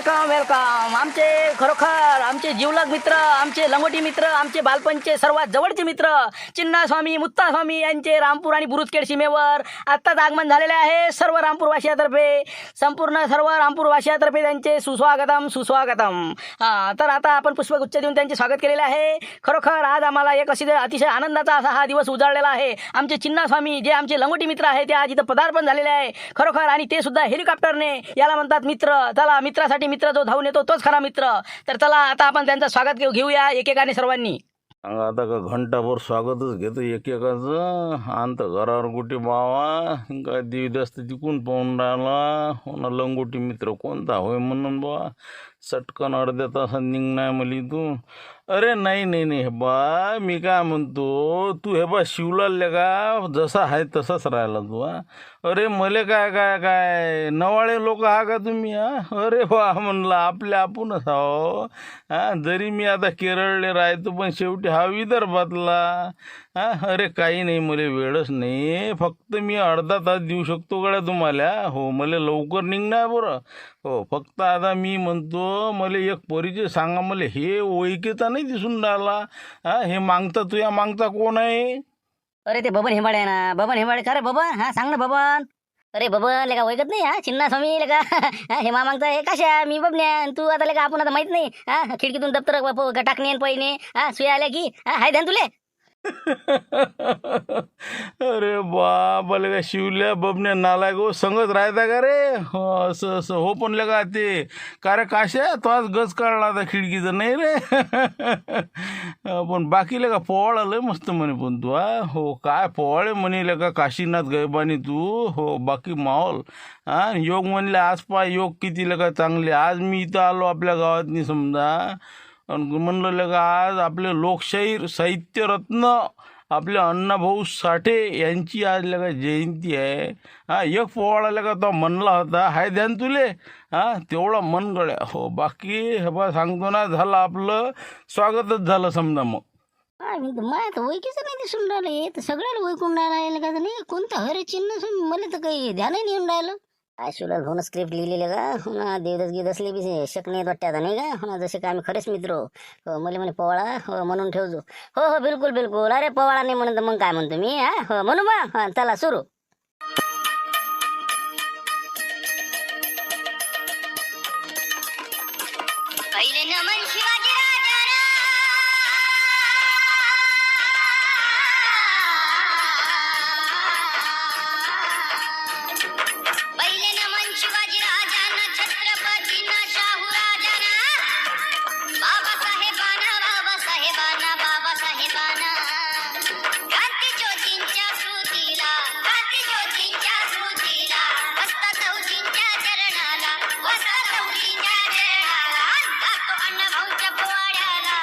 Welcome welcome. आमचे खरोखर आमचे जीवलग मित्र, आमचे लंगोटी मित्र, आमचे बालपणचे सर्वात जवळचे मित्र चिन्नास्वामी मुत्तास्वामी यांचे रामपूर आणि बुरुजखेड सीमेवर आत्ताच आगमन झालेले आहे. सर्व रामपूरवासियातर्फे, संपूर्ण सर्व रामपूरवासियातर्फे त्यांचे सुस्वागतम सुस्वागतम. तर आता आपण पुष्पगुच्छ देऊन त्यांचे स्वागत केलेले आहे. खरोखर आज आम्हाला एक अतिशय आनंदाचा असा हा दिवस उजाडलेला आहे. आमचे चिन्नास्वामी जे आमचे लंगोटी मित्र आहे ते आज इथं पदार्पण झालेले आहे खरोखर, आणि ते सुद्धा हेलिकॉप्टरने. याला म्हणतात मित्र. चला, मित्रासाठी मित्र जो धावून येतो तोच खरा मित्र. तर चला आता आपण त्यांचं स्वागत घेऊया एकेकाने सर्वांनी. आता का घंटाभर स्वागतच घेतो एकेकाचं. अंत घरावर कुठे बावा काय देवीदास तिकून पाहून राहिला हो ना. लंगोटी मित्र कोणता होय म्हणून बा चटकन अर्ध्या तासात निघणार मली तू. अरे नाही नाही नाही, हे बा मी काय म्हणतो, तू हे बा शिवलाल का जसा आहे तसाच राहिला तू. अरे मले काय काय काय नवाळे लोक हा का तुम्ही? अरे बा म्हणलं आपले आपणच आहो. जरी मी आता केरळले राहतो पण शेवटी हा विदर्भातला. अरे काही नाही, मला वेळच नाही. फक्त मी अर्धा तास देऊ शकतो गड्या तुम्हाला. हो, मला लवकर निघणार बरं. हो, फक्त आता मी म्हणतो मला एक परिचय सांगा. मला हे ओळखीचा नाही दिसून राहिला. हे मागता तुया मागता कोण आहे? अरे ते बबन हेमाडे आहे ना, बबन हेमाडे. का रे बबन? सांग ना बबन. अरे बबन लेका ओळखत नाही? चिन्नास्वामी लेका हे मागता हे कशा मी बबन्या तू आता लेका आपण आता माहित नाही. खिडकीतून दप्तर टाकणे पहिले सुया आल्या की हाय ध्यान तुले. अरे बाबा का शिवल्या बबने नालायक हो, संगत राहता का रे? हो असं असं हो. पण लगा ते का रे काशा तो आज गज काढला आता खिडकीचं नाही रे. पण बाकी लगा पोवाळा लय मस्त म्हणे. पण तू हो काय पोवाळे म्हणे लगा काशीनाथ गैबानी तू. हो बाकी माहोल योग म्हणले आज पाय योग किती लगा चांगले. आज मी इथं आलो आपल्या गावातनी समजा, आणि म्हणलं लगा आज आपले लोकशाहीर साहित्यरत्न आपले अण्णाभाऊ साठे यांची आज लगा जयंती आहे. एक पोवाडा लगा तो म्हणला होता, हाय ध्यान तुले. तेवढा मन गड्या. हो बाकी हे बा सांगतो ना, झालं आपलं स्वागतच झालं समजा. मग मला ओळखीचं नाही दिसून राहिलं. तर सगळ्याला ओळखून राहिला का नाही? कोणतं हरे चिन्ह मला तर काही ध्यान नाही येऊन राहिलं. काय शिवलाल भाऊन स्क्रिप्ट लिहिलेलं का हो ना. देवदास गिदसले बी शक नाही वाटते आता नाही का हो ना. जसे काय आम्ही खरेच मित्र हो. मला म्हणे पोवाळा हो म्हणून ठेवतो. हो हो बिलकुल बिलकुल. अरे पोवाळा नाही म्हणून तर मग काय म्हणतो मी. हो म्हणू मग. चला सुरू. पहिले नमन शिवाजी राजाला, पहिले नमन शिवाजी राजांना, छत्रपतींना, शाहू राजांना, बाबासाहेबांना, बाबासाहेबांना, बाबासाहेबांना, क्रांती ज्योतींच्या स्मृतीला, क्रांती ज्योतींच्या स्मृतीला, वस्ता चौकींच्या चरणाला, वस्ता चौकींच्या चरणाला, गातो अण्णाभाऊच्या पोवाड्याला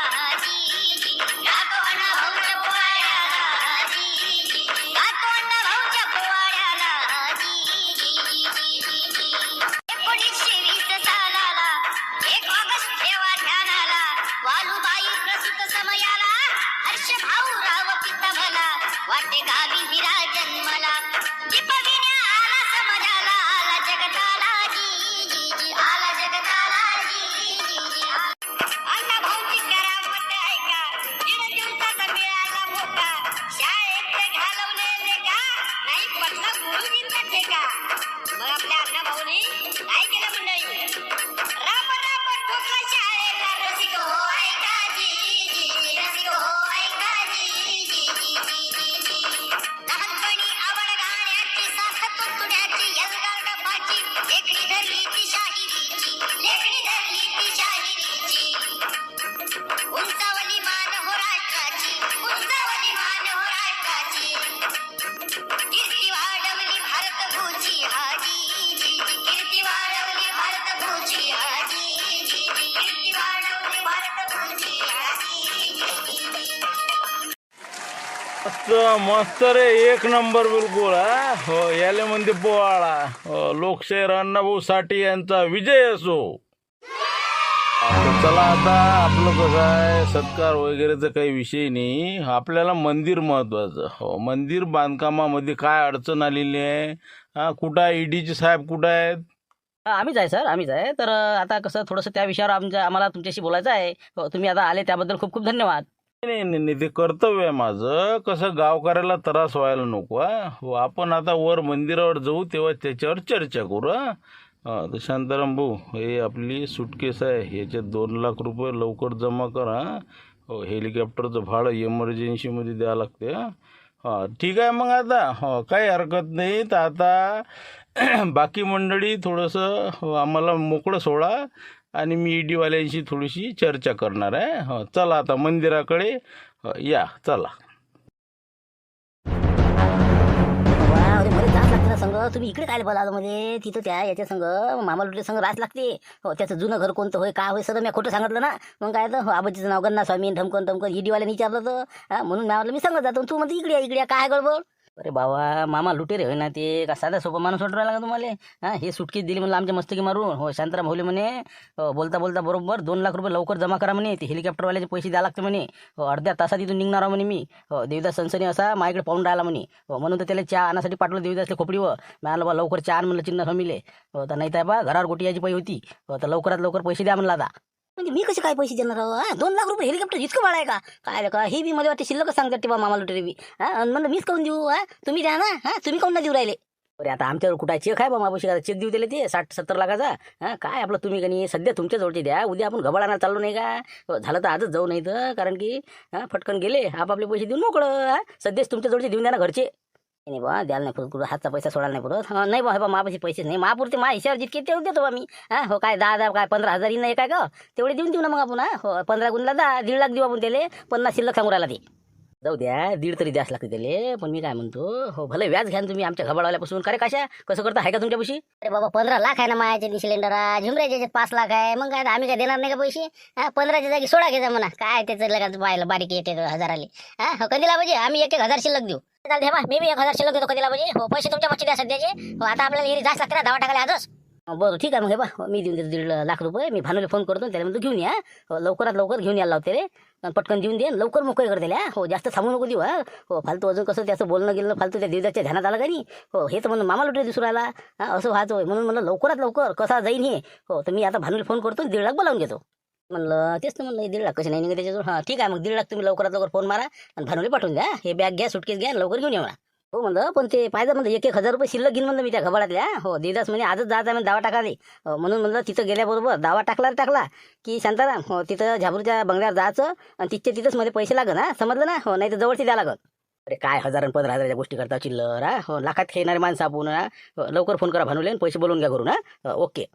जी जी, गातो अण्णाभाऊच्या पोवाड्याला जी जी, गातो अण्णाभाऊच्या पोवाड्याला जी जी जी जी जी. 1920 सालाला 1 ऑगस्ट ठेवा ध्यानाला, वालुबाई प्रसूत समयाला, हर्ष भाऊराव पिता भला, वाटे गावी हिरा जन्मला, दीपविण्या आला समाजाला, आला जगताला जी जी जी, आला जगताला जी जी जी. अण्णाभाऊची करामत ऐका, दीड दिवसाचा मिळाला मोका, शाळेत घालवलेले का नाही पटला गुरुजींचा ठेका. मग आपल्या अण्णाभाऊने काय केलं मंडळी? राम राम ठोकला शाळेला, रसिक हो ऐका जी जी जी, रसिक हो ऐका जी जी जी जी जी जी. लहानपणी आवड गाण्याची, साथ तुतुड्याची, यलगार डब्बाची, लेकडी धरली ती शाहिरीची, लेकडी धरली ती शाहिरीची. उंचावली मान हो राष्ट्राची, उंचावली मान हो राष्ट्राची, कीर्ती वाढवली भारतभूची हाजी जी जी, कीर्ती वाढवली भारतभूची हाजी जी जी, कीर्ती वाढवली भारतभूची हाजी जी जी. मस्त मस्त रे, एक नंबर बिलकुल. हो याले म्हणते पोवाळा. हो, लोकशाहीर अण्णाभाऊ साठे यांचा विजय असो. चला आता आपलं कसं आहे, सत्कार वगैरेचा काही विषय नाही. आपल्याला मंदिर महत्वाचं. हो, मंदिर बांधकामामध्ये काय अडचण आलेली आहे? कुठं आहे ईडीचे साहेब, कुठं आहेत? आम्हीच आहे सर, आम्हीच आहे. तर आता कसं थोडंसं त्या विषयावर आम्हाला तुमच्याशी बोलायचं आहे. तुम्ही आता आले त्याबद्दल खूप खूप धन्यवाद. नाही नाही नाही, ते कर्तव्य आहे माझं. कसं गावकऱ्याला त्रास व्हायला नको. हो, आपण आता वर मंदिरावर जाऊ तेव्हा त्याच्यावर चर्चा करू. तर शांताराम भाऊ, हे आपली सुटकेस आहे, याच्यात 2 लाख रुपये लवकर जमा करा. हो, हेलिकॉप्टरचं भाडं इमर्जन्सीमध्ये द्यावं लागते. ठीक आहे मग. आता काही हरकत नाही. तर आता बाकी मंडळी थोडंसं आम्हाला मोकळं सोडा आणि मी ईडीवाल्यांशी थोडीशी चर्चा करणार आहे. चला आता मंदिराकडे या, चला. अरे मला जास्त लागते ना संघ. तुम्ही इकडे काय बोला मध्ये तिथं त्या याच्या संघ मामा लुटे संघ रास लागते. त्याचं जुनं घर कोणतं होय काय होय सर मी खोटं सांगितलं ना. मग काय तर आबाजीचं नाव गन्ना स्वामी ढमकन ईडीवाल्याने विचारलं तर म्हणून मी म्हटलं मी सांगत जातो. तू म्हणते इकडे इकडे काय गडबड. अरे बाबा मामा लुटेरे होय ना ते. का साधा सोपा माणूस वाटून राहिला का तुम्हाला. हे सुटकेस दिली म्हणलं आमच्या मस्तकी मारून. हो शांताराम भाऊले म्हणे बोलता बोलता बरोबर 2 लाख रुपये लवकर जमा करा म्हणे. ते हेलिकॉप्टरवाल्याचे पैसे द्यावे लागते म्हणे. अर्ध्या तासात इथून निघणार आहो म्हणे मी. देवदास सनसनी असा माझ्याकडे पाहून राहिला म्हणे. म्हणून तर त्याला चहा आणण्यासाठी पाठवलं देवदासले खोपडीवर. मी बा लवकर चहा आण म्हणलं चिन्ह फॅमिले. तर नाही तर बा घरावर गोटी याची पै होती. तर लवकरात लवकर पैसे द्या म्हणला आता. म्हणजे मी कसे काय पैसे देणार आहो. 2 लाख रुपये हेलिकॉप्टर इतकं भाडं आहे का काय का. हे बी मला वाटते शिल्लकच सांगतात ते बा मामा लुटेरे बी. म्हणलं मीच काऊन देऊ. तुम्ही द्या ना. तुम्ही काऊन ना देऊ राहिले. अरे आता आमच्यावर कुठं चेक आहे बा मापाशी का चेक देऊ दिले ते 60-70 लाखाचा. काय आपलं तुम्ही का नाही सध्या तुमच्या जवळचे द्या. उद्या आपण घबाडाना चाललो नाही का. झालं तर आजच जाऊ नाही तर. कारण की फटकन गेले आपापले पैसे देऊन मोकळं. सध्याच तुमच्या जवळचे देऊन द्या ना घरचे. नाही बा द्यायला नाही पुरत. हातचा पैसा सोडायला नाही पुरत. नाही बा हे बा मापाशी पैसे नाही. महापुरते मा हिशावर जितके तेवढे देतो बा मी. हो काय 10,000 काय 15,000 नाही काय का तेवढे देऊन देऊ ना मग आपण. हो 15 गुणला 10 1.5 लाख देऊ आपण त्याला. 50 शिल्लक सांगू राहिला ते. जाऊ द्या 1.5 तरी द्यास लागते त्याला. पण मी काय म्हणतो हो भले व्याज घ्या तुम्ही आमच्या घबाडवाल्यापासून. करे कशा कसं करता आहे का तुमच्यापाशी. अरे बाबा 15 लाख आहे ना मायाचे सिलेंडर. झुमऱ्याचे 5 लाख आहे. मग काय आम्ही काय देणार नाही का पैसे. 15च्या जागी 16 घ्यायचा म्हणा. काय त्याचं लगाच पाहिलं बारीक 1,000 आले. कधीला पाहिजे आम्ही 1,000 शिल्लक देऊ. चालते बा मी 1,000 शिल्लक देतो कधीला पाहिजे. हो पैसे तुमच्या मच्छी द्या सध्याचे. हो आता आपल्याला हे जास्त लागते ना दावा टाकायला आजच. बरं ठीक आहे मग हे बा मी देऊन देतो 1.5 लाख रुपये. मी भानुले फोन करतो त्याला म्हणतो घेऊन या. लवकरात लवकर घेऊन यायला लावते रे. पटकन देऊन दे लवकर मोकळे कर दिल्या. हो जास्त थांबू नको देऊ. हो फालतू अजून कसं त्याचं बोलणं गेलं फालतू त्या देवदासच्या ध्यानात आलं का नाही. हो हे तर म्हणून मामा लुटे दिसू राहिला. असं व्हायचं होय म्हणून म्हणलं लवकरात लवकर कसा जाईन हे. हो तर मी आता भानुले फोन करतो 1.5 लाख बोलावून घेतो. म्हणलं तेच तर म्हणलं 1.5 लाख कसे नाही निघत त्याच्याजवळ. ठीक आहे मग 1.5 लाख तुम्ही लवकरात लवकर फोन मारा आणि भानुले पाठवून द्या. हे बॅग घ्या सुटकेस घ्या लवकर घेऊन या मला. हो म्हणलं पण ते पाहिजे म्हणलं 1,000 रुपये शिल्लक घेऊन म्हणलं मी त्या घबाडातल्या. हो देवदास म्हणे आजच जायचं आहे दावा टाकाले. म्हणून म्हणलं तिथं गेल्याबरोबर दावा टाकला की शांताराम हो तिथं झाबरूच्या बंगल्यावर जायचं आणि तिथेच मध्ये पैसे लागन. समजलं ना. हो नाही तर जवळची द्या लागत. अरे काय 1,000 आणि 15,000च्या गोष्टी करता चिल्लर. हो लाखात खेळणारे माणसं आपण. लवकर फोन करा भानुले आणि पैसे बोलून घ्या घरून. ओके.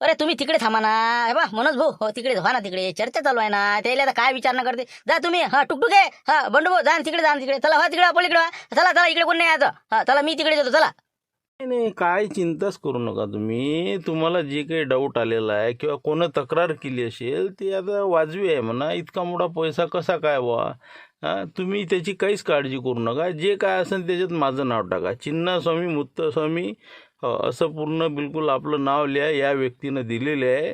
अरे तुम्ही तिकडे थांबा ना. हे बा मनोज भाऊ हो तिकडे व्हा ना. तिकडे चर्चा चालू आहे ना. त्याला आता काय विचारणा करते. जा तुम्ही. टुकटुक आहे. बंडू भाऊ जा तिकडे चला. हा तिकडे आपण इकडे चला इकडे कोण नाही यायचं. चला मी तिकडे येतो चला. नाही काय चिंताच करू नका तुम्ही. तुम्हाला जे काही डाऊट आलेला आहे किंवा कोणं तक्रार केली असेल ती आता वाजवी आहे म्हणा. इतका मोठा पैसा कसा काय बुवा. तुम्ही त्याची काहीच काळजी करू नका. जे काय असेल त्याच्यात माझं नाव टाका. चिन्नास्वामी मुत्तस्वामी असं पूर्ण बिलकुल आपलं नाव लिहा. या व्यक्तीनं दिलेले आहे.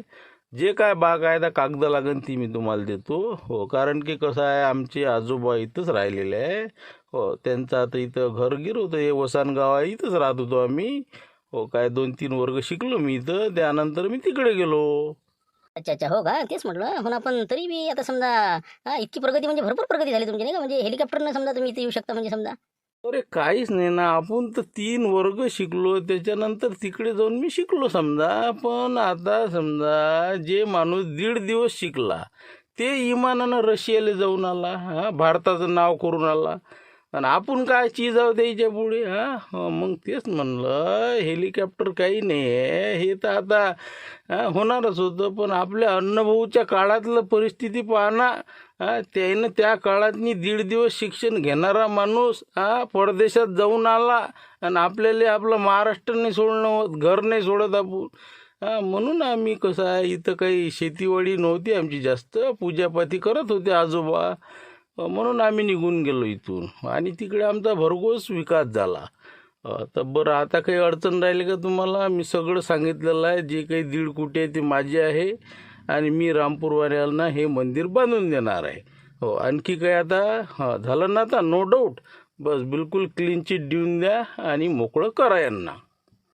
जे काय बाकायदा कागद लागेल ती मी तुम्हाला देतो. हो कारण की कसं आहे आमचे आजोबा इथंच राहिलेले आहे. हो त्यांचं आता इथं घर गिर होतं. हे वसानगाव आहे इथंच राहत होतो आम्ही. हो काय 2-3 वर्ग शिकलो मी इथं. त्यानंतर मी तिकडे गेलो. अच्छा हो का तेच म्हटलं. हो ना पण तरी बी आता समजा इतकी प्रगती म्हणजे भरपूर प्रगती झाली तुमची नाही का. म्हणजे हेलिकॉप्टरनं समजा तुम्ही इथे येऊ शकता म्हणजे समजा. अरे काहीच नाही ना. आपण तर 3 वर्ग शिकलो. त्याच्यानंतर तिकडे जाऊन मी शिकलो समजा. पण आता समजा जे माणूस 1.5 दिवस शिकला ते इमानानं रशियाला जाऊन आला. भारताचं नाव करून आला. आणि आपण काय चीज आहोत त्याच्या पुढे. मग तेच म्हणलं हेलिकॉप्टर काही नाही आहे. हे तर आता होणारच होतं. पण आपल्या अण्णाभाऊच्या काळातलं परिस्थिती पाहना. त्यानं त्या काळातनी 1.5 दिवस शिक्षण घेणारा माणूस परदेशात जाऊन आला. आणि आपल्याला आपलं महाराष्ट्र नाही सोडणं होत. घर नाही सोडत आपण. म्हणून आम्ही कसं आहे इथं काही शेतीवाडी नव्हती आमची जास्त. पूजापाती करत होते आजोबा. म्हणून आम्ही निघून गेलो इथून. आणि तिकडे आमचा भरघोस विकास झाला. तर बरं आता काही अडचण राहिली का तुम्हाला. मी सगळं सांगितलेलं आहे. जे काही 1.5 कोटी आहे ते माझे आहे. आणि मी रामपूरवाल्यांना हे मंदिर बांधून देणार आहे. हो आणखी काही आता झालं ना आता नो डाऊट. बस बिलकुल क्लीन चिट देऊन द्या आणि मोकळं करा यांना.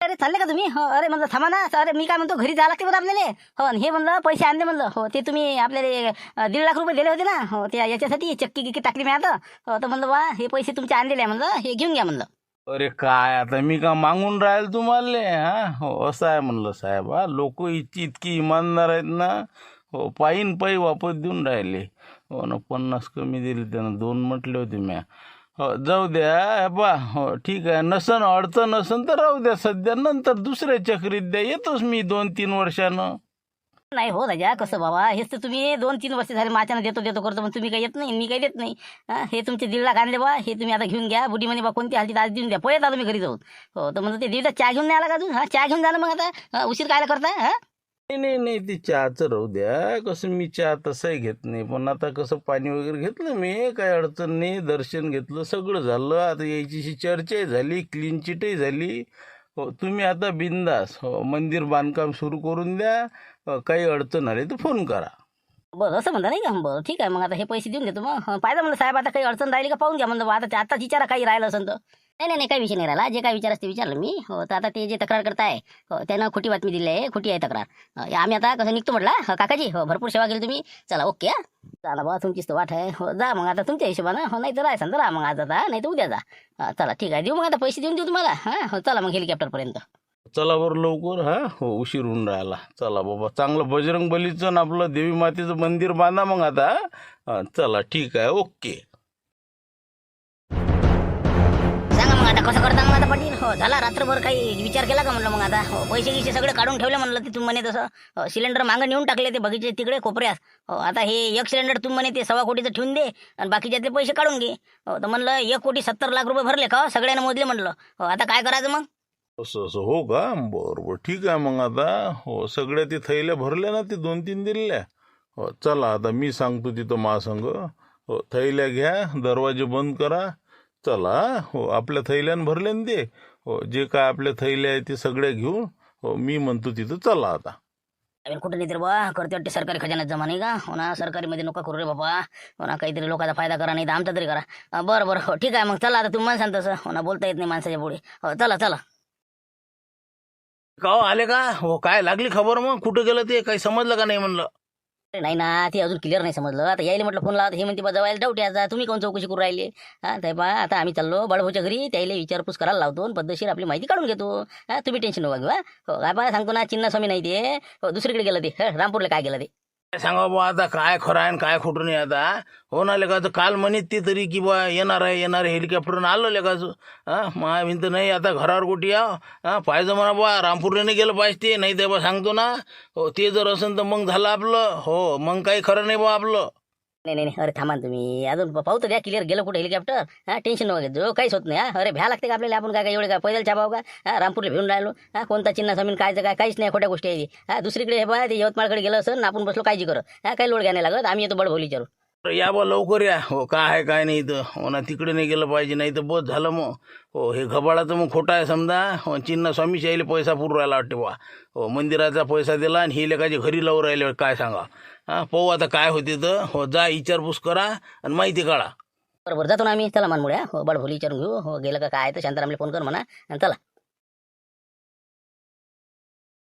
अरे चालले का तुम्ही हो अरे म्हणलं थांबा ना अरे मी काय म्हणतो घरी जावं लागते बरं आपल्याला हो आणि हे म्हणलं पैसे आणले म्हणलं हो ते तुम्ही आपल्याला 1.5 लाख रुपये दिले होते ना हो त्या याच्यासाठी चक्की गिक्की टाकली मी आता हो तर म्हणलं वा हे पैसे तुमचे आणलेले आहे म्हणलं हे घेऊन घ्या म्हणलं. अरे काय आता मी का मागून राहील तुम्हाला हा हो असं आहे म्हणलं साहेब हा लोक इतकी इमानदार आहेत ना हो पायी वापस देऊन राहिले हो ना 50 कमी दिले त्यानं 2 म्हटले होते म्या हो जाऊ द्या बा हो ठीक आहे नसन अडचण नसन तर राहू द्या सध्या नंतर दुसऱ्या चक्रीत द्या येतोच मी 2-3 वर्षानं. नाही हो राजा कसं बाबा हेच तर तुम्ही 2-3 वर्ष झाले माझ्यानं देतो करतो पण तुम्ही काही येत नाही मी काही देत नाही हे तुमचे 1.5 लाख आणले बा हे तुम्ही आता घेऊन घ्या बुढी म्हणे बा कोणती हालतीत आज देऊन द्या पळत आलो मी घरी जाऊन हो तर म्हणलं ते 1.5 लाख चहा घेऊन नाही आला का अजून चहा घेऊन जा ना मग आता उशीर काय करता नाही ते चहाचं राहू द्या कसं मी चहा तसंही घेत नाही पण आता कसं पाणी वगैरे घेतलं मी काही अडचण नाही दर्शन घेतलं सगळं झालं आता यायची चर्चाही झाली क्लीन चिटही झाली हो तुम्ही आता बिंदास हो मंदिर बांधकाम सुरू करून द्या काही अडचण आली तर फोन करा. बरं असं म्हणता नाही का बरं ठीक आहे मग आता हे पैसे देऊन देतो मग पाहिजे म्हणलं साहेब आता काही अडचण राहिली का पाहून घ्या म्हणलं आता आता विचारा काही राहिलं असेल तर नाही काही विषय नाही राहिला जे काय विचारायचं ते विचारलं मी हो तर आता ते जे तक्रार करताय हो त्यानं खोटी बातमी दिली आहे खोटी आहे तक्रार आम्ही आता कसं निघतो म्हटलं काकाजी हो भरपूर सेवा केली तुम्ही चला ओके चला बा तुमचीच तर वाट आहे हो जा मग आता तुमच्या हिशोबानं हो नाही तर राहायचं तर मग आज आता नाही तर उद्या जा चला ठीक आहे देऊ मग आता पैसे देऊन देऊ तुम्हाला हो चला मग हेलिकॉप्टरपर्यंत चला बरं लवकर हा हो उशीर होऊन राहिला चला बाबा चांगलं बजरंग बलीचं आणि आपलं देवी मातेचं मंदिर बांधा मग आता चला ठीक आहे ओके. सांगा मग आता कसं करता मग आता पाटील हो झाला रात्रभर काही विचार केला का म्हणलं मग आता हो पैसे गिसे सगळे काढून ठेवले म्हणलं ते तुम्ही म्हणे तसं सिलेंडर मागं नेऊन टाकले ते बगीचे तिकडे कोपऱ्यात हो आता हे 1 सिलेंडर तुम्ही म्हणे ते 1.25 कोटीचं ठेवून दे आणि बाकीच्यातले पैसे काढून घे हो तर म्हणलं 1,70,00,000 रुपये भरले का सगळ्यांना मोजले म्हणलं हो आता काय करायचं मग असं हो का बरोबर ठीक आहे मग आता हो सगळ्या ते थैल्या भरल्या ना ते 2-3 दिल्या हो चला आता मी सांगतो तिथं महासंघ हो थैल्या घ्या दरवाजे बंद करा चला हो आपल्या थैल्यानं भरले ना ते हो जे काय आपल्या थैल्या आहे ते सगळ्या घेऊन हो मी म्हणतो तिथं चला आता. कुठं नाही तर बा करते वाटते सरकारी खजान्यात जमा नाही का हो ना सरकारीमध्ये नका करू रे बाबा हो ना काहीतरी लोकांचा फायदा करा नाही तर आमचा तरी करा बरं हो ठीक आहे मग चला आता तुम्ही मला सांग तसं हो ना बोलता येत नाही माणसाच्या पुढे हो चला का आले का हो काय लागली खबर मग कुठं गेलं ते काही समजलं का नाही म्हणलं. अरे नाही ना ते अजून क्लिअर नाही समजलं आता यायला म्हटलं फोन लावत हे म्हणते बा जवायला डाऊट यायचा तुम्ही कोण चौकशी करू राहिले ते बा आता आम्ही चाललो बडभाऊच्या घरी त्याला विचारपूस करायला लावतो पद्धतशीर आपली माहिती काढून घेतो तुम्ही टेन्शन नका घेऊ हो काय बा सांगतो ना चिन्ना स्वामी नाही ते हो दुसरीकडे गेलं ते रामपूरला काय गेलं ते सांगा बा आता काय खरं आहे काय खोटं नाही आता हो ना लेखाचं काल म्हणत ते तरी की बा येणार आहे हेलिकॉप्टरनं आलं लेखाचं मा भिंत नाही आता घरावर कुठे या पाहिजे म्हणा बा रामपूरला नाही गेलं पाहिजे ते नाही ते बा सांगतो ना हो ते जर असेल तर मग झालं आपलं हो मग काही खरं नाही बा आपलं. नाही अरे थांबा तुम्ही अजून पाहू तर द्या क्लिअर गेलं कुठे हेलिकॉप्टर टेन्शन वगैरे जो काहीच होत नाही अरे भ्या लागते का आपल्याला आपण काय एवढे काय पैदल छापाव का रामपूरला भेऊन राहिलो कोणता चिन्ह समीन कायचं काहीच नाही खोट्या गोष्टी आहे दुसरीकडे हे बा ते यवतमाळकडे गेलं असं आपण बसलो काळजी करत काही लोड घ्या नाही लागत आम्ही येतो बडभोली विचारू या बा लवकर या हो काय आहे काय नाही इथं हो ना तिकडे नाही गेलं पाहिजे नाही तर बस झालं मग हो हे घबाडाचं मग खोटं आहे समजा हो चिन्ह स्वामीच्या यायला पैसा पुरू राहिला वाटते बा हो मंदिराचा पैसा दिला आणि ही लेखाचे घरी लावून राहिले काय सांगा पाहू आता काय होते तर हो जा विचारपूस करा आणि माहिती काढा. बरोबर जातो ना आम्ही चला मानमुळ्या हो बडभोली विचारून घेऊ हो गेलं का काय तर शांतारामला फोन कर म्हणा आणि चला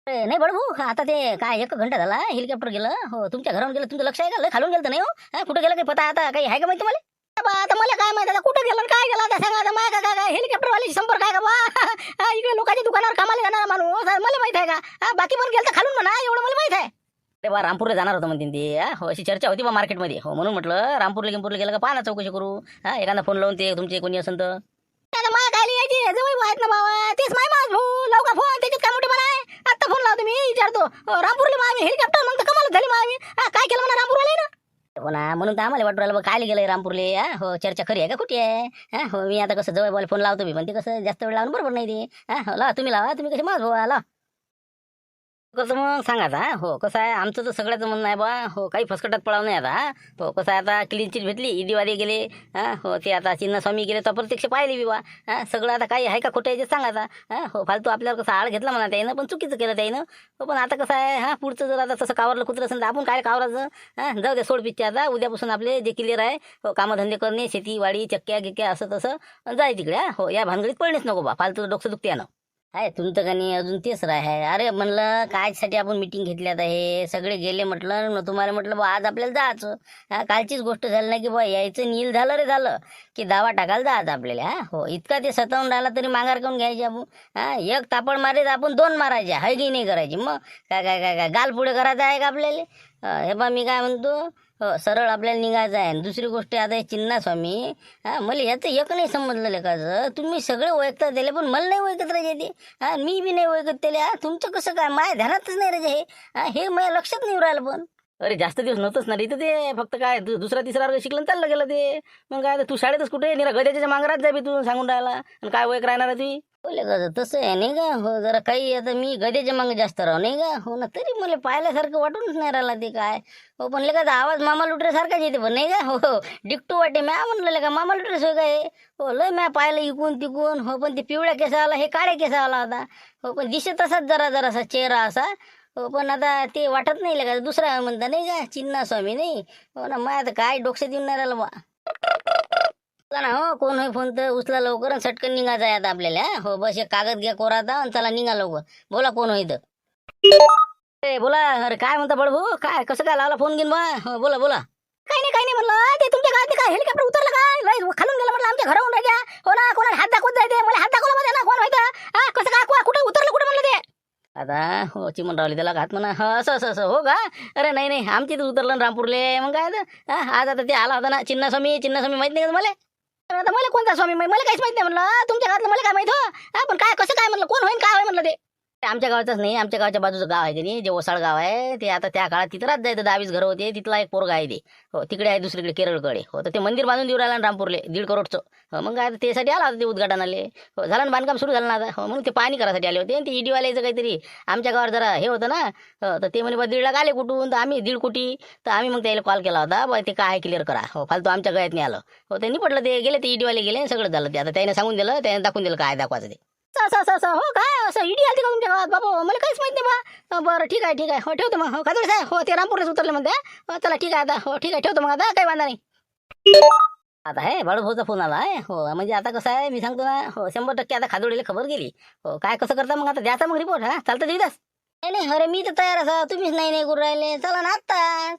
नाही बडभू आता ते काय 1 घंटा झाला हेलिकॉप्टर गेलं हो तुमच्या घरावर गेलं तुमचं लक्ष आहे का लय खालून गेलं तर नाही हो कुठं गेलं काही पता आता काही आहे का माहिती तुम्हाला आता मला काय माहिती आता कुठं गेलं काय गेलं आता सांगा आता माझ्या काय हेलिकॉप्टरवाल्याशी संपर्क आहे का बा इकडे लोकांच्या दुकानावर कामाला जाणार माणूस मला माहित आहे का बाकी पण गेलं तर खालून म्हणा एवढं मला माहित आहे अरे बा रामपूरला जाणार होतं म्हणते ते हो अशी चर्चा होती बा मार्केटमध्ये हो म्हणून म्हटलं रामपूरला गेलं का पाहा चौकशी करू एखादा फोन लावून ते तुमचे कोणी असेल तर माझ्या काय यायची जवळ आहेत ना बाबा तेच माय माझ भाऊ लाव का फोन त्याच्यात काय मोठे मला आहे आता फोन लावतो मी विचारतो रामपूरला मग हेलिकॉप्टर मग तर कमाल झाली मग काय केलं म्हणा रामपूरवाले ना हो ना म्हणून तर आम्हाला वाटू राहिलं काय गेलं रामपूरले हो चर्चा खरी आहे का कुठे आहे हो मी आता कसं जवळ फोन लावतो मी पण ते कसं जास्त वेळ लावून बरोबर नाही ते हो लावा तुम्ही कसे माझ भाऊ आला कसं मग सांगा आता हो कसं आहे आमचं तर सगळ्याचं म्हणणं आहे बा हो काही फसकटात पडाव नाही आता हो कसं आहे आता क्लीन चिट भेटली ईडीवाले गेले हो ते आता चिन्ह स्वामी गेले तर प्रत्यक्ष पाहिले बी बा सगळं आता काही आहे का खोटं याचे सांगा आता हो फालतू आपल्याला कसं आळ घेतला म्हणा त्यानं पण चुकीचं केलं त्यानं हो पण आता कसं आहे पुढचं जर आता तसं कावरलं कुत्रं असेल तर आपण काय कावराचं जाऊ द्या सोड पिच्चे आता उद्यापासून आपले जे क्लिअर आहे हो कामधंदे करणे शेती वाडी चक्क्या गिक्क्या असं तसं जाय तिकडे हो या भानगडीत पडणेच नको बा फालतू डोकं दुखते ना आहे तुमचं का नाही अजून तेच आहे. अरे म्हणलं कायसाठी आपण मिटिंग घेतली आता, हे सगळे गेले म्हटलं न तुम्हाला म्हटलं बा आज आपल्याला जायचं. हा कालचीच गोष्ट झाली ना की बा यायचं नील झालं रे झालं की दावा टाकायला जायचं आपल्याला. हा हो इतका ते सतावून राहिला तरी माघार करून घ्यायची आपण. हा एक तापड मारायचं आपण 2 मारायचे, हळगी नाही करायची. मग काय काय काय काय गाल पुढे करायचं आहे का आपल्याला? हे बा मी काय म्हणतो, सरळ आपल्याला निघायचं आहे. आणि दुसरी गोष्ट आता हे चिन्ना स्वामी, हा मला याचं एक नाही समजलं लेखाचं. तुम्ही सगळे ओळखता दिले पण मला नाही ओळखत राजे ते. हा मी बी नाही ओळखत त्याला. हा तुमचं कसं काय माझ्या ध्यानातच नाही राजे हे. हा हे माझ्या लक्षात नाही राहिलं पण. अरे जास्त दिवस नव्हतंच ना रे इथं ते, फक्त काय दुसरा तिसरा वर्ग शिकलं आणि चाललं गेलं ते. मग काय तू शाळेतच कुठे निरा गद्याच्या मांगरात जाबी तू सांगून राहिला, आणि काय वय राहणार आहे ती. बोले का तसं आहे नाही का? हो जरा काही आता मी गद्याच्या मागे जास्त राहू नाही का? हो ना तरी मला पाहिल्यासारखं वाटूनच नाही राहिला ते काय. हो पण लेका आवाज मामा लुटऱ्यासारखाच येते पण नाही का? हो हो डिक्टू वाटे म्या म्हणलं का मामा लुटरेस होय काय? हो लय म्या पाहिलं इकून तिकून. हो पण ते पिवळ्या केसावाला हे काळ्या केसावाला होता. हो पण दिसत तसाच जरा जरासा चेहरा असा. हो पण आता ते वाटत नाही का दुसरा म्हणता नाही का चिन्ना स्वामी नाही. हो ना मग आता काय डोक्यात येऊन नाही राहिलं बा. चला ना हो कोण होय फोन तर उचला लवकर आणि सटकन निघायचं आहे आता आपल्याला. हो बस एक कागद घ्या कोरा आता आणि चला निघा लवकर. बोला कोण होय तर. बोला. अरे काय म्हणता बडभू, काय कसं काय लावला फोन घेऊन बा? हो बोला बोला. काही नाही म्हणलं ते तुमच्या गावात काय हेलिकॉप्टर उतरलं काय? लय खालून गेलं म्हटलं आमच्या घराहून राजा. हो ना कोणाला हात दाखवत जायचे, मला हात दाखवला मध्ये ना कोण माहिती. हा कसं काय कुठं उतरलं कुठं म्हणलं ते. आता हो चिमण रावली त्याला हात म्हणा. हा असं असं असं हो का? अरे नाही आमच्या इथं उतरलं ना रामपूरले. मग काय तर आज आता ते आला होता ना चिन्ना स्वामी माहित नाही का तुम्हाला? आता मला कोणता स्वामी मला काहीच माहित नाही म्हणलं. तुमच्या गावातलं मला काय माहित हो. हा पण काय कसं काय म्हणलं, कोण होईल काय होय म्हणलं ते. आमच्या गावाचंच नाही, आमच्या गावाच्या बाजूचं गाव आहे ते नाही, जे ओसाळ गाव आहे ते. आता त्या काळात तिथं राहत जायचं 10-20 घरं होते. तिथला एक पोरगा आहे ते. हो तिकडे आहे दुसरीकडे केरळकडे. हो तर ते मंदिर बांधून देऊ राहिला ना रामपूरले 1.5 करोडचं. हो मग काय त्यासाठी आला होता ते उद्घाटनाले. हो झालं ना बांधकाम सुरू झालं ना आता. हो म्हणून ते पाणी करायसाठी आले होते. ते ईडीवाल्याचं काहीतरी आमच्या गावात जरा हे होतं ना. तर ते म्हणे 1.5 लाख आले कुठून, तर आम्ही 1.5 कोटी. तर आम्ही मग त्याला कॉल केला होता बा ते काय क्लिअर करा. हो फालतू आमच्या गळ्यात नाही आलं. हो त्यांनी पटलं ते गेले, ते ईडीवाले गेले सगळं झालं ते. आता त्याने सांगून दिलं, त्याने दाखवून दिलं काय दाखवायचं ते. असं हो काय असं ईडी आलते का तुमच्या गावात बाबा? मला काहीच माहित नाही बा. बरं ठीक आहे हो ठेवतो मग. हो खादोडे साहेब हो ते रामपूरच उतरले म्हणते. हो चला ठीक आहे आता. हो ठीक आहे ठेवतो मग आता काही वांधा नाही. आता आहे भाऊचा फोन आला आहे. हो म्हणजे आता कसं आहे मी सांगतो ना. हो 100% आता खादोडीला खबर गेली. हो काय कसं करता मग आता द्याचा मग रिपोर्ट. हा चालतं देवीदास? नाही अरे मी तर तयार असा, तुम्हीच नाही करू राहिले. चला ना आत्ताच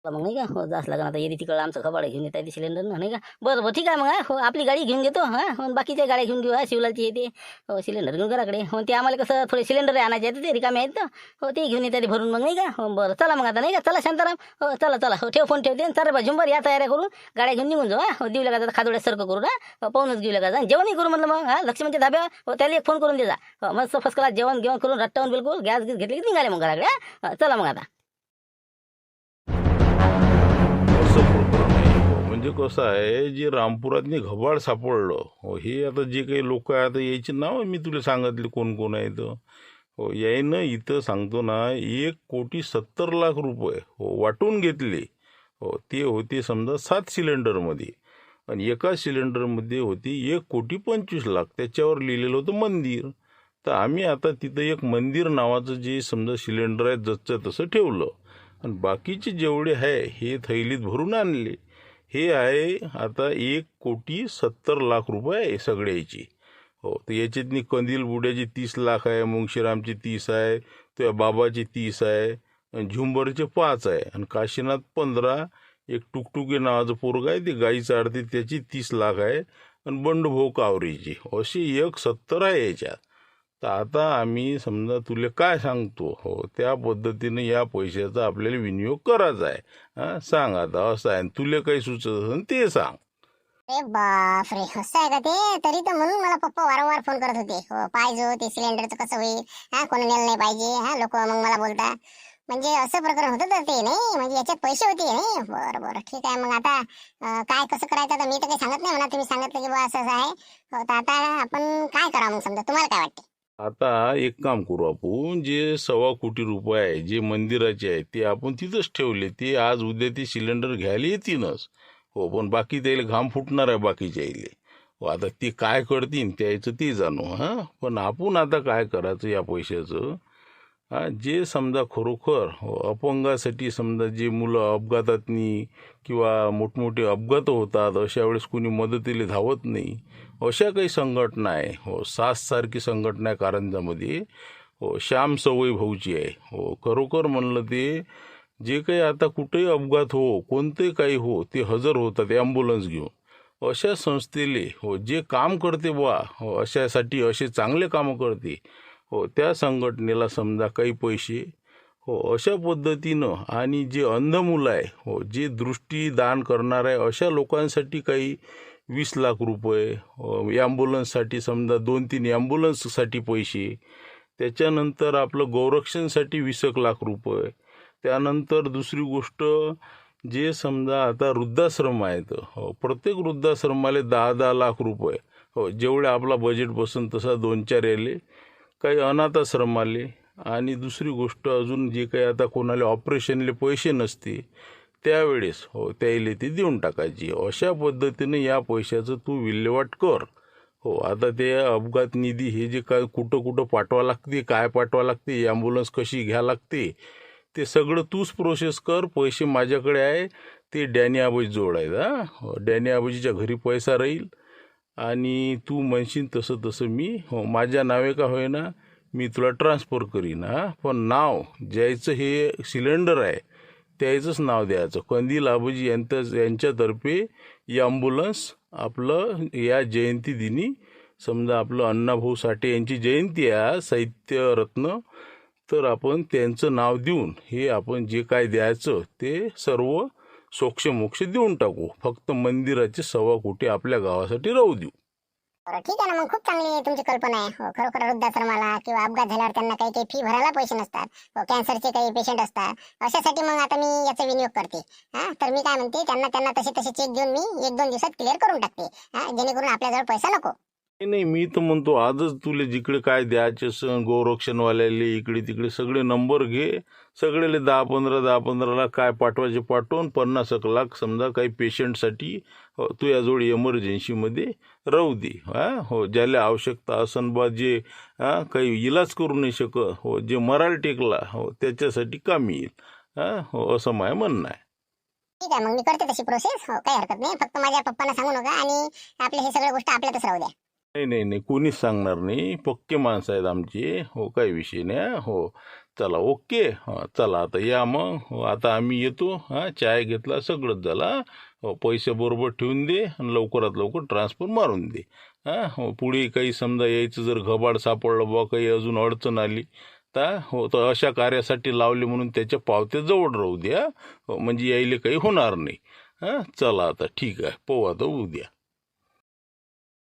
मग नाही का. हो जास लागेल आता येते तिकडं आमचं खबाड घेऊन येत आहे सिलेंडर ना नाही का. बरं ठीक आहे मग. हो आपली गाडी घेऊन घेतो. हा बाकीच्या गाड्या घेऊन घेऊ. शिवलालची येते हो सिलेंडर घेऊन घराकडे. हो ते आम्हाला कसं थोडे सिलेंडर आणायचे आहेत ते रिकामे आहेत तर. हो ते घेऊन येतात भरून मग नाही का. हो बरं चला मग आता नाही का. चला शांताराम. हो चला हो ठेव फोन ठेवते. चला बा झुंबर या तयाऱ्या करून गाड्या घेऊन निघून जाऊ. हो देऊ लागा खादोड्या सारखं करू ना. पाहूनच घेऊ लागा जेवणही करू म्हणलं मग. हा लक्ष्मणच्या धाब्यावर हो त्याला एक फोन करून दे जा. हो मस्त फर्स्ट क्लास जेवण करून रट्टावून बिलकुल गॅस घेतले की निघाले मग घराकडे. चला मग आता. असं प्रकरण आहे. हो म्हणजे कसं आहे, जे रामपुरातनी घबाड सापडलं हो हे आता जे काही लोक आहे आता यायची नाव मी तुला सांगितले कोण आहेत. हो यायनं इथं सांगतो ना 1,70,00,000 हो वाटून घेतले. हो ते होते समजा 7 सिलेंडरमध्ये आणि एका सिलेंडरमध्ये होती 1,25,00,000. त्याच्यावर लिहिलेलं होतं मंदिर. तर आम्ही आता तिथं एक मंदिर नावाचं जे समजा सिलेंडर आहे जसं तसं ठेवलं आणि बाकीचे जेवढे आहे हे थैलीत भरून आणले. हे आहे आता 1,70,00,000 आहे सगळ्याची. हो तर याच्यातनी कंदील बुड्याची 30 लाख आहे, मुंगशीरामची 30 आहे, त्या बाबाची 30 आहे, आणि झुंबरचे 5 आहे आणि काशीनाथ 15. एक टुकटुके नावाचं पोरग आहे ते गाई चाडते त्याची 30 लाख आहे आणि बंडभाऊ कावरीची अशी 1,70,00,000 आहे याच्यात. तर आता आम्ही समजा तुला काय सांगतो हो त्या पद्धतीने या पैशाचा आपल्याला विनियोग करायचा आहे. हा सांग आता असं आहे तुला काही सुचत असेल ते सांग. अरे बापरे असं आहे का ते? तरी तर म्हणून मला पप्पा वारंवार फोन करत होते. हो पाहिजे ते सिलेंडरचं कसं होईल. हा कोणी नेलं नाही पाहिजे. हा लोक मग मला बोलतात म्हणजे असं प्रकरण होतं तर ते नाही म्हणजे याच्यात पैसे होते नाही. बरं ठीक आहे मग आता काय कसं करायचं आता मी तर काही सांगत नाही म्हणा. तुम्ही सांगितलं की बा असं आहे. हो तर आता आपण काय करावं मग समजा तुम्हाला काय वाटते? आता एक काम करू आपण जे 1.25 कोटी रुपये आहे जे मंदिराचे आहे ते आपण तिथंच ठेवले. ते आज उद्या ते सिलेंडर घ्यायला येतीलच. हो पण बाकी त्याला घाम फुटणार आहे बाकीच्या इले. हो आता ते काय करतील त्याचं ते जाणू. हां पण आपण आता काय करायचं या पैशाचं जे समजा खरोखर अपंगासाठी समजा जे मुलं अपघातातनी किंवा मोठमोठे अपघात होतात अशा वेळेस कुणी मदतीला धावत नाही, अशा काही संघटना आहे. सारखी संघटना आहे कारंजामध्ये. श्याम सवई भाऊची आहे. खरोखर म्हणलं ते जे काही आता कुठेही अपघात कोणते काही ते हजर होतात ॲम्ब्युलन्स घेऊन. अशा संस्थेले जे काम करते अशासाठी असे चांगले कामं करते त्या संघटनेला समजा काही पैसे अशा पद्धतीनं, आणि जे अंध मुलं आहे जे दृष्टी दान करणार आहे अशा लोकांसाठी काही 20 लाख रुपये, ॲम्ब्युलन्ससाठी समजा 2-3 ॲम्ब्युलन्ससाठी पैसे, त्याच्यानंतर आपलं गौरक्षणसाठी 20 लाख रुपये. त्यानंतर दुसरी गोष्ट जे समजा आता वृद्धाश्रम आहेत प्रत्येक वृद्धाश्रमाला 10-10 लाख रुपये जेवढे आपला बजेट बसून तसा 2-4 याले, काही अनाथाश्रम आले. आणि दुसरी गोष्ट अजून जे काही आता कोणाला ऑपरेशनले पैसे नसते त्यावेळेस त्याला ती देऊन टाकायची. अशा पद्धतीने या पैशाचं तू विल्हेवाट कर. आता ते अपघात निधी हे जे काय कुठं पाठवा लागते, काय पाठवा लागते, ॲम्ब्युलन्स कशी घ्या लागते, ते सगळं तूच प्रोसेस कर. पैसे माझ्याकडे आहे, ते डॅनी आबाजीजवळ आहेत. डॅनी आबाजीच्या घरी पैसा राहील आणि तू म्हणशील तसं मी माझ्या नावे का होईना मी तुला ट्रान्सफर करीन. पण नाव ज्याचं हे सिलेंडर आहे त्याचंच नाव द्यायचं. कंदील आबाजी यांच्यातर्फे ॲम्ब्युलन्स आपलं या जयंती दिनी समजा आपलं अण्णाभाऊ साठे यांची जयंती आहे साहित्य रत्न, तर आपण त्यांचं नाव देऊन हे आपण जे काय द्यायचं ते सर्व सोक्षमोक्ष देऊन टाकू. फक्त मंदिराचे 1.25 कोटी आपल्या गावासाठी राहू देऊ. ठीक आहे ना, मग खूप चांगली तुमची कल्पना आहे. खरोखर वृद्धाश्रमाला किंवा अपघात झाल्यावर त्यांना काही फी भरायला पैसे नसतात, कॅन्सरचे काही पेशंट असतात, अशासाठी मग आता मी याचा विनियोग करते. तर मी काय म्हणते, त्यांना तसे चेक देऊन मी 1-2 दिवसात क्लिअर करून टाकते, जेणेकरून आपल्याजवळ पैसा नको. नाही, मी तर म्हणतो आजच तुला जिकडे काय द्यायचे गौरक्षणवाल्याले इकडे तिकडे सगळे नंबर घे, सगळेले 10-15 लाख काय पाठवायचे पाठवून 50 लाख समजा काही पेशंटसाठी तू याजवळ इमर्जन्सीमध्ये राहू दे. ज्याला आवश्यकता असन जे काही इलाज करू नाही शकत जे मराल टेकला त्याच्यासाठी कामी येईल. असं माझं म्हणणं आहे. ठीक आहे, मग मी करते तशी प्रोसेस. काही हरकत नाही. फक्त माझ्या पप्पांना सांगू नका आणि आपले हे सगळ्या गोष्ट आपल्यातच राहू द्या. नाही, कोणीच सांगणार नाही. पक्के माणसं आहेत आमचे. काही विषय नाही. चला, ओके. चला आता या मग. आता आम्ही येतो. चाय घेतला, सगळंच झाला. पैसे बरोबर ठेवून दे आणि लवकरात लवकर ट्रान्सफर मारून दे. पुढे काही समजा यायचं जर घबाड सापडलं काही अजून अडचण आली तर अशा कार्यासाठी लावले म्हणून त्याच्या पावत्या जवळ राहू द्या, म्हणजे यायला काही होणार नाही. चला आता ठीक आहे, पाहू आता उद्या.